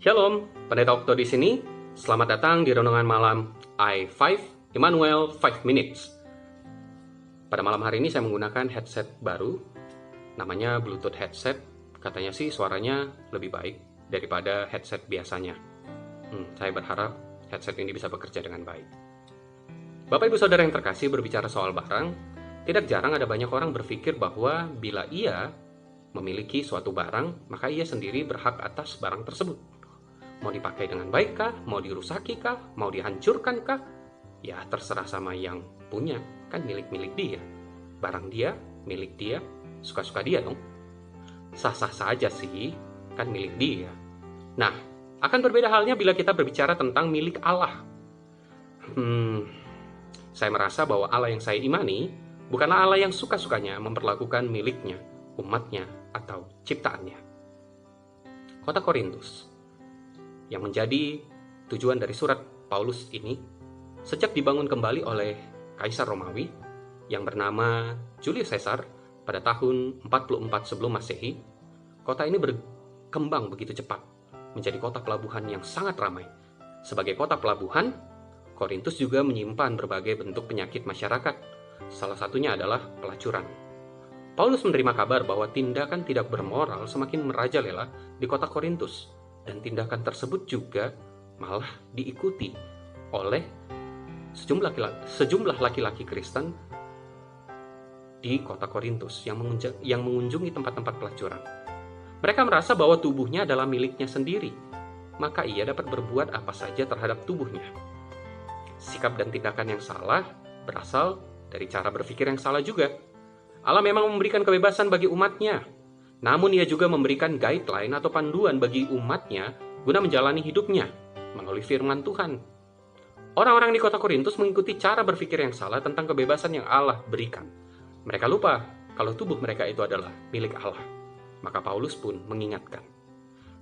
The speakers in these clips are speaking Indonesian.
Shalom, Pendeta Okto di sini. Selamat datang di renungan malam I5 Immanuel 5 Minutes. Pada malam hari ini saya menggunakan headset baru, namanya Bluetooth headset. Katanya sih suaranya lebih baik daripada headset biasanya. Saya berharap headset ini bisa bekerja dengan baik. Bapak Ibu Saudara yang terkasih, berbicara soal barang, tidak jarang ada banyak orang berpikir bahwa bila ia memiliki suatu barang, maka ia sendiri berhak atas barang tersebut. Mau dipakai dengan baik kah? Mau dirusaki kah? Mau dihancurkan kah? Ya terserah sama yang punya, kan milik-milik dia. Barang dia, milik dia, suka-suka dia dong. Sah-sah saja sih, kan milik dia. Nah, akan berbeda halnya bila kita berbicara tentang milik Allah. Saya merasa bahwa Allah yang saya imani bukanlah Allah yang suka-sukanya memperlakukan miliknya, umatnya, atau ciptaannya. Kota Korintus yang menjadi tujuan dari surat Paulus ini, sejak dibangun kembali oleh Kaisar Romawi yang bernama Julius Caesar pada tahun 44 sebelum Masehi, kota ini berkembang begitu cepat menjadi kota pelabuhan yang sangat ramai. Sebagai kota pelabuhan, Korintus juga menyimpan berbagai bentuk penyakit masyarakat. Salah satunya adalah pelacuran. Paulus menerima kabar bahwa tindakan tidak bermoral semakin merajalela di kota Korintus. Dan tindakan tersebut juga malah diikuti oleh sejumlah laki-laki Kristen di kota Korintus yang mengunjungi tempat-tempat pelacuran. Mereka merasa bahwa tubuhnya adalah miliknya sendiri, maka ia dapat berbuat apa saja terhadap tubuhnya. Sikap dan tindakan yang salah berasal dari cara berpikir yang salah juga. Allah memang memberikan kebebasan bagi umatnya, namun ia juga memberikan guideline atau panduan bagi umatnya guna menjalani hidupnya melalui firman Tuhan. Orang-orang di kota Korintus mengikuti cara berpikir yang salah tentang kebebasan yang Allah berikan. Mereka lupa kalau tubuh mereka itu adalah milik Allah. Maka Paulus pun mengingatkan.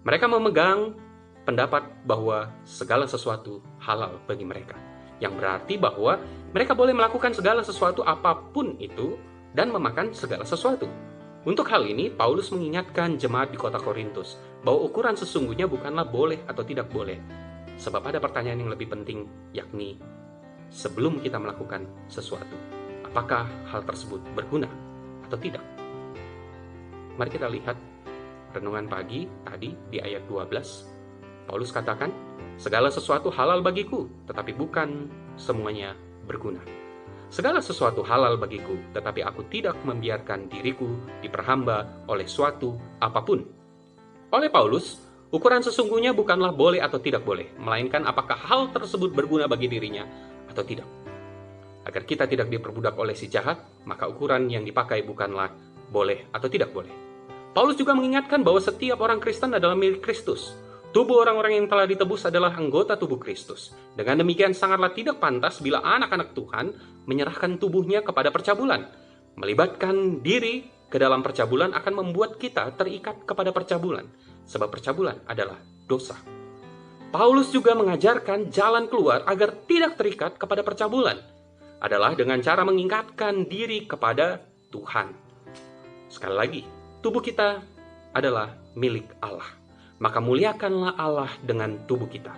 Mereka memegang pendapat bahwa segala sesuatu halal bagi mereka, yang berarti bahwa mereka boleh melakukan segala sesuatu apapun itu dan memakan segala sesuatu. Untuk hal ini, Paulus mengingatkan jemaat di kota Korintus bahwa ukuran sesungguhnya bukanlah boleh atau tidak boleh. Sebab ada pertanyaan yang lebih penting, yakni sebelum kita melakukan sesuatu, apakah hal tersebut berguna atau tidak? Mari kita lihat renungan pagi tadi di ayat 12. Paulus katakan, segala sesuatu halal bagiku, tetapi bukan semuanya berguna. Segala sesuatu halal bagiku, tetapi aku tidak membiarkan diriku diperhamba oleh suatu apapun. Oleh Paulus, ukuran sesungguhnya bukanlah boleh atau tidak boleh, melainkan apakah hal tersebut berguna bagi dirinya atau tidak. Agar kita tidak diperbudak oleh si jahat, maka ukuran yang dipakai bukanlah boleh atau tidak boleh. Paulus juga mengingatkan bahwa setiap orang Kristen adalah milik Kristus. Tubuh orang-orang yang telah ditebus adalah anggota tubuh Kristus. Dengan demikian sangatlah tidak pantas bila anak-anak Tuhan menyerahkan tubuhnya kepada percabulan. Melibatkan diri ke dalam percabulan akan membuat kita terikat kepada percabulan, sebab percabulan adalah dosa. Paulus juga mengajarkan jalan keluar agar tidak terikat kepada percabulan, adalah dengan cara mengingatkan diri kepada Tuhan. Sekali lagi, tubuh kita adalah milik Allah. Maka muliakanlah Allah dengan tubuh kita.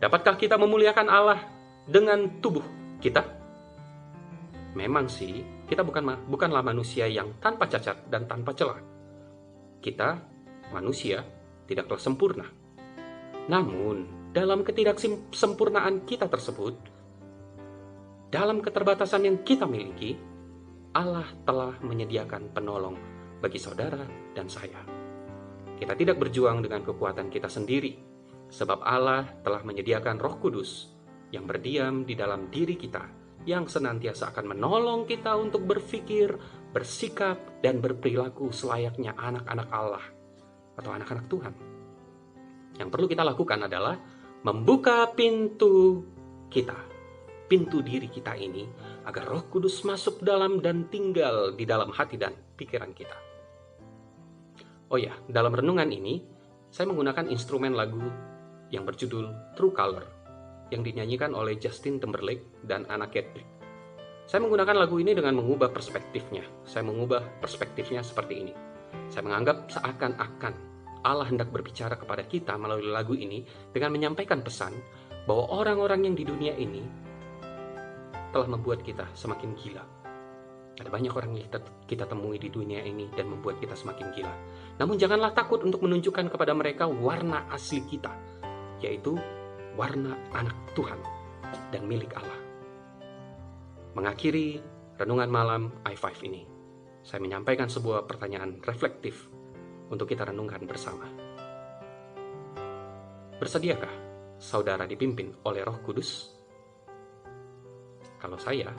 Dapatkah kita memuliakan Allah dengan tubuh kita? Memang sih, kita bukanlah manusia yang tanpa cacat dan tanpa celah. Kita, manusia, tidaklah sempurna. Namun, dalam ketidaksempurnaan kita tersebut, dalam keterbatasan yang kita miliki, Allah telah menyediakan penolong bagi saudara dan saya. Kita tidak berjuang dengan kekuatan kita sendiri, sebab Allah telah menyediakan Roh Kudus yang berdiam di dalam diri kita, yang senantiasa akan menolong kita untuk berpikir, bersikap, dan berperilaku selayaknya anak-anak Allah atau anak-anak Tuhan. Yang perlu kita lakukan adalah membuka pintu kita, pintu diri kita ini, agar Roh Kudus masuk dalam dan tinggal di dalam hati dan pikiran kita. Oh ya, dalam renungan ini, saya menggunakan instrumen lagu yang berjudul True Color, yang dinyanyikan oleh Justin Timberlake dan Anna Kendrick. Saya menggunakan lagu ini dengan mengubah perspektifnya. Saya mengubah perspektifnya seperti ini. Saya menganggap seakan-akan Allah hendak berbicara kepada kita melalui lagu ini dengan menyampaikan pesan bahwa orang-orang yang di dunia ini telah membuat kita semakin gila. Ada banyak orang yang kita temui di dunia ini dan membuat kita semakin gila. Namun janganlah takut untuk menunjukkan kepada mereka warna asli kita, yaitu warna anak Tuhan dan milik Allah. Mengakhiri renungan malam i5 ini, saya menyampaikan sebuah pertanyaan reflektif untuk kita renungkan bersama. Bersediakah saudara dipimpin oleh Roh Kudus? Kalau saya,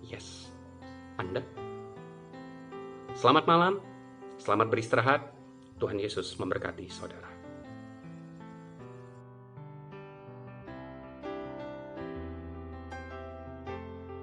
yes. Anda? Selamat malam, selamat beristirahat. Tuhan Yesus memberkati saudara.